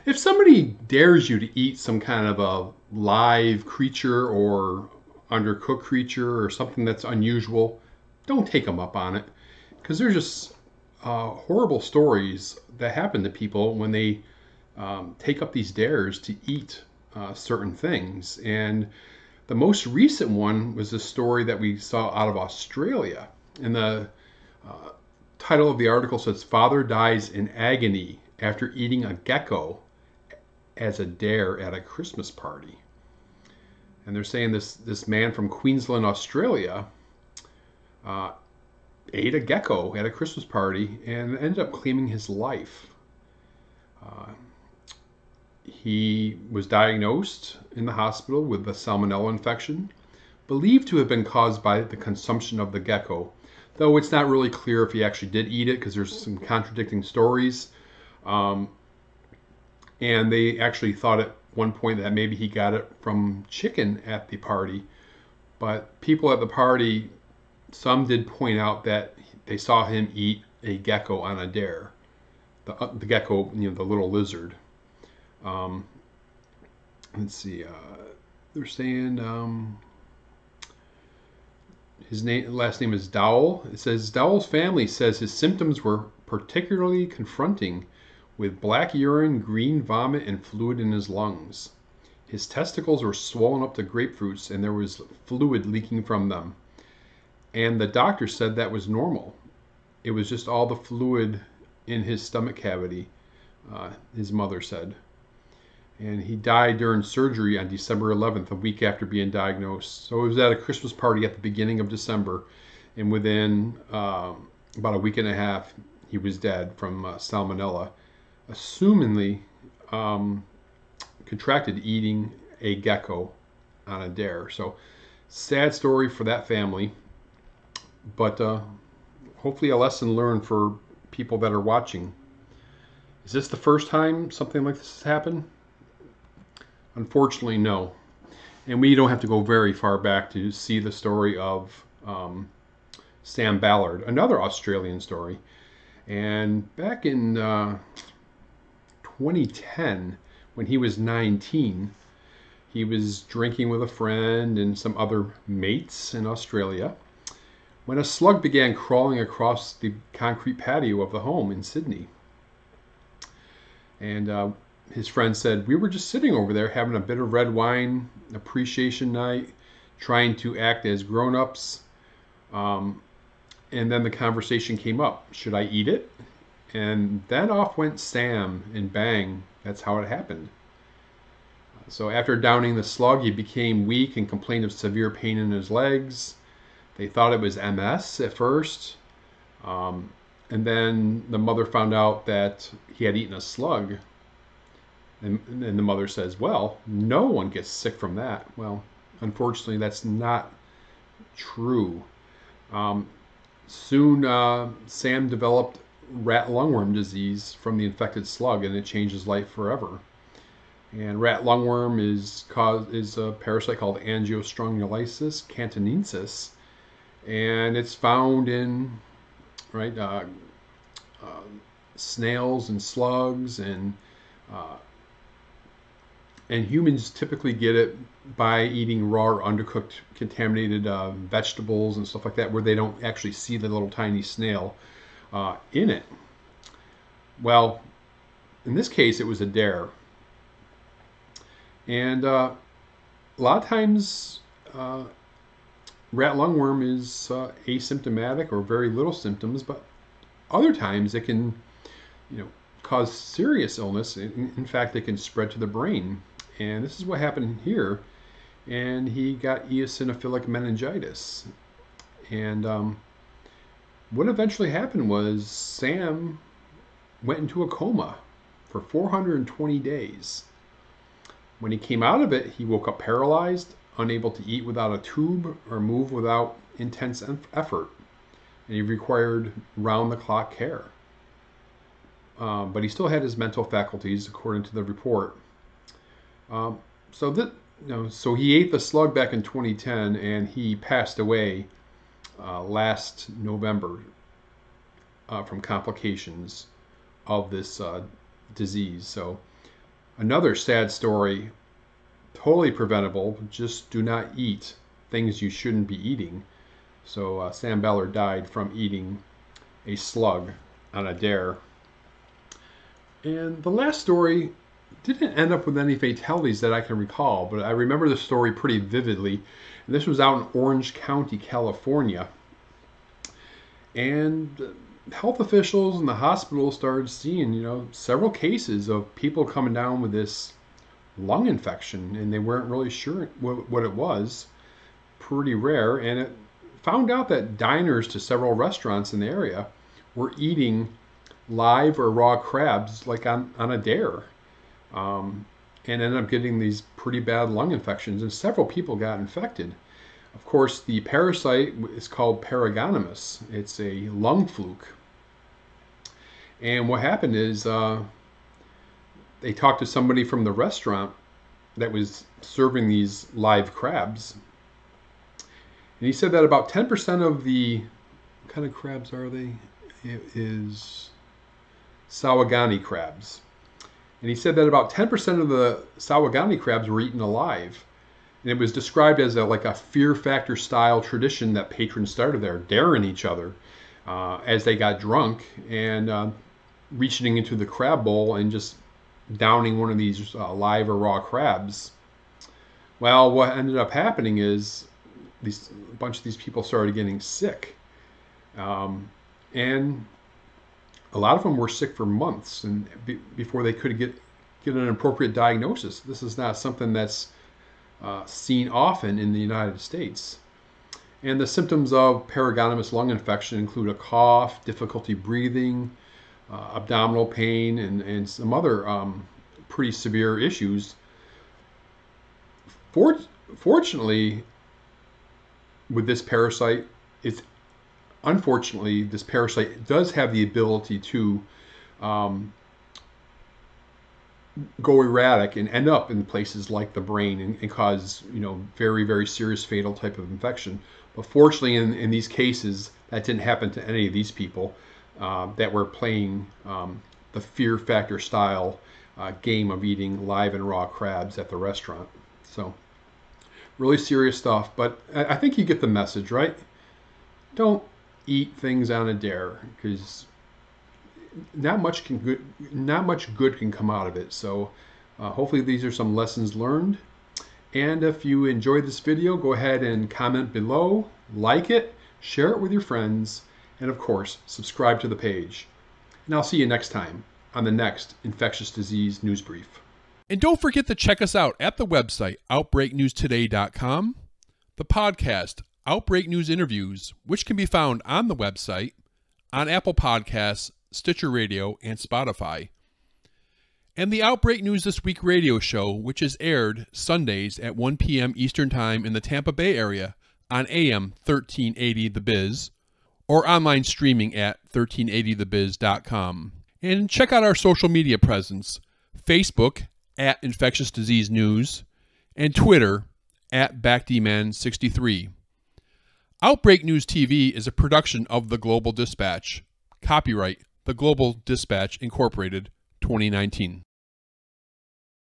If somebody dares you to eat some kind of a live creature or undercooked creature or something that's unusual, don't take them up on it, because they're just horrible stories that happen to people when they take up these dares to eat certain things. And the most recent one was a story that we saw out of Australia. And the title of the article says, "Father dies in agony after eating a gecko as a dare at a Christmas party." And they're saying this man from Queensland, Australia, uh, ate a gecko at a Christmas party and ended up claiming his life. Uh, he was diagnosed in the hospital with a salmonella infection, believed to have been caused by the consumption of the gecko, though it's not really clear if he actually did eat it because there's some contradicting stories. Um, and they actually thought at one point that maybe he got it from chicken at the party. But people at the party, some did point out that they saw him eat a gecko on a dare. The gecko, the little lizard. Um, let's see. They're saying his last name is Dowell. It says Dowell's family says his symptoms were particularly confronting, with black urine, green vomit, and fluid in his lungs. His testicles were swollen up to grapefruits, and there was fluid leaking from them. And the doctor said that was normal. It was just all the fluid in his stomach cavity, his mother said. And he died during surgery on December 11th, a week after being diagnosed. So it was at a Christmas party at the beginning of December, and within about a week and a half, he was dead from salmonella, assumingly contracted eating a gecko on a dare. So sad story for that family, but hopefully a lesson learned for people that are watching. Is this the first time something like this has happened? Unfortunately, no. And we don't have to go very far back to see the story of Sam Ballard, another Australian story. And back in 2010, when he was 19, he was drinking with a friend and some other mates in Australia when a slug began crawling across the concrete patio of the home in Sydney. And his friend said, "We were just sitting over there having a bit of red wine appreciation night, trying to act as grown-ups. And then the conversation came up, should I eat it? And then off went Sam, and bang, that's how it happened. So after downing the slug, he became weak and complained of severe pain in his legs. They thought it was MS at first. And then the mother found out that he had eaten a slug. And the mother says, well, no one gets sick from that. Well, unfortunately, that's not true. Soon, Sam developed rat lungworm disease from the infected slug, and it changed his life forever. And rat lungworm is a parasite called Angiostrongylosis cantonensis, and it's found in snails and slugs, and humans typically get it by eating raw or undercooked contaminated vegetables and stuff like that, where they don't actually see the little tiny snail in it. Well, in this case, it was a dare. And a lot of times, rat lungworm is asymptomatic or very little symptoms, but other times it can, cause serious illness. In fact, it can spread to the brain. And this is what happened here. And he got eosinophilic meningitis. And what eventually happened was Sam went into a coma for 420 days. When he came out of it, he woke up paralyzed, unable to eat without a tube or move without intense effort. And he required round-the-clock care. But he still had his mental faculties, according to the report. So he ate the slug back in 2010, and he passed away last November from complications of this disease. So Another sad story, totally preventable. Just do not eat things you shouldn't be eating. So Sam Ballard died from eating a slug on a dare. And the last story didn't end up with any fatalities that I can recall, but I remember the story pretty vividly. And this was out in Orange County, California. And health officials in the hospital started seeing, several cases of people coming down with this lung infection, and they weren't really sure what it was. Pretty rare, and it found out that diners to several restaurants in the area were eating live or raw crabs like on a dare, and ended up getting these pretty bad lung infections, and several people got infected. Of course, the parasite is called Paragonimus. It's a lung fluke. And what happened is they talked to somebody from the restaurant that was serving these live crabs. And he said that about 10% of the, what kind of crabs are they? It is Sawagani crabs. And he said that about 10% of the Sawagani crabs were eaten alive. And it was described as like a fear factor style tradition that patrons started there, daring each other as they got drunk and reaching into the crab bowl and just downing one of these live or raw crabs. Well, what ended up happening is a bunch of these people started getting sick. And a lot of them were sick for months and before they could get an appropriate diagnosis. This is not something that's seen often in the United States. And the symptoms of Paragonimus lung infection include a cough, difficulty breathing, abdominal pain, and some other pretty severe issues. Fortunately, with this parasite, unfortunately, this parasite does have the ability to go erratic and end up in places like the brain and cause, very, very serious fatal type of infection. But fortunately, in these cases, that didn't happen to any of these people that were playing the fear factor style game of eating live and raw crabs at the restaurant. So really serious stuff, but I think you get the message, right? Don't eat things on a dare, because not much good can come out of it. So hopefully these are some lessons learned. And if you enjoyed this video, go ahead and comment below, like it, share it with your friends, and of course, subscribe to the page. And I'll see you next time on the next Infectious Disease News Brief. And don't forget to check us out at the website, OutbreakNewsToday.com, the podcast, Outbreak News Interviews, which can be found on the website, on Apple Podcasts, Stitcher Radio, and Spotify, and the Outbreak News This Week radio show, which is aired Sundays at 1 p.m. Eastern Time in the Tampa Bay area on AM 1380 The Biz, or online streaming at 1380thebiz.com. And check out our social media presence, Facebook at Infectious Disease News, and Twitter at BackDman63. Outbreak News TV is a production of The Global Dispatch. Copyright The Global Dispatch Incorporated, 2019.